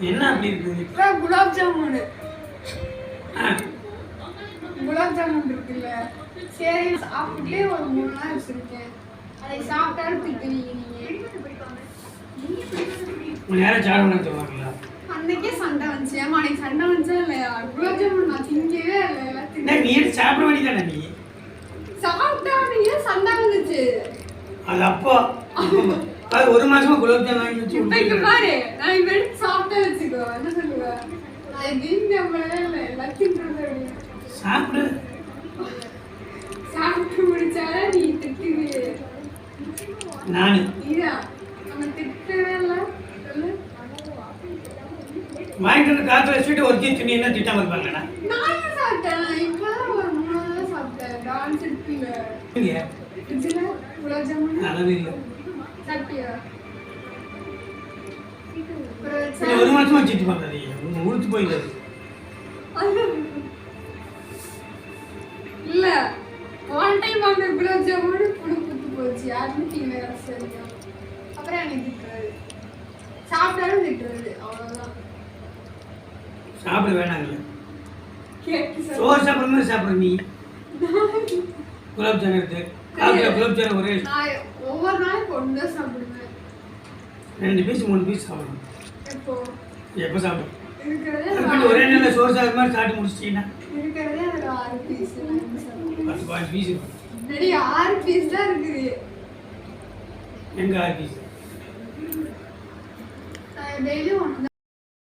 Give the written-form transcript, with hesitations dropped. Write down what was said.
என்ன அப்படி இருக்குது? குலாப் ஜாமுன் இருக்குல்ல, சரி சாப்பிட்டே ஒரு 3 நாள் வச்சிருக்கேன். அதை சாப்பிட்டாலும் திட்டுவீங்க நீங்க. யாரும் சாப்பிட சொல்லுவாங்களா? அன்னைக்கே சண்டை வந்துச்சு. ஏமா அன்னைக்கு சண்டை வந்துச்சா இல்லையா? குலாப் ஜாமுன் நான் திங்கவே இல்லை. நீ எடுத்து சாப்பிட வேண்டியதானே? நீ சாப்பிட்டா சண்டை வந்துச்சு. அது அப்போ அது 1 மாசமா குலாப் ஜாமுன் வாங்கி வச்சு இப்ப பாரு, நான் இப்ப எடுத்து சாப்பிட்டே வச்சுக்கோ. என்ன சொல்லுவ? சாப்பிடு. சாப்பிட்டு முடிச்சாலே நீ திட்டுவே. நானு நம்ம திட்டவே இல்லை. வாங்கிட்டு வந்து காத்துல வச்சுட்டு ஒரு துணி என்ன திட்டாம இருப்பாங்கடா. நான் சாப்பிட்டேன். இப்பதான் ஒரு 3 நாள் சாப்பிட்டேன். டான்ஸ் எடுப்பீங்க குலாப் ஜாமுன் அளவு இல்லை. சாப்பிட்டியா? 1 மாசமா வச்சுட்டு பாங்க. உளுத்து போயிடுது இல்ல. ஒன் டைம் வாங்க குலாப் ஜாமுன் புடுத்து போச்சு. யாருன்னு சரியா. அப்புறம் எனக்கு திட்டுறது, சாப்பிட்டாலும் திட்டுறது. அவ்வளவுதான். சாப்பிட வேணாங்கல்ல. சோறு சாப்பிட்ற மாதிரி சாப்பிட்ற நீ. குலாப் ஜாமுன் எடுத்து குலாப் ஜாமுன் ஒரே ஒவ்வொரு நாளும் கொண்டு தான் சாப்பிடுவேன். 2 பீஸ் 3 பீஸ் சாப்பிடணும். எப்போ சாப்பிடும்? ஒரே நாளில் சோறு சாப்பிட்ற மாதிரி சாப்பிட்டு முடிச்சிட்டீங்கன்னா இருக்கிறதே அதில் 6 பீஸ் 10 பீஸ் ரெடி. 6 பீஸ் தான் இருக்குது. எங்க 6 பீஸ்? டெய்லி 1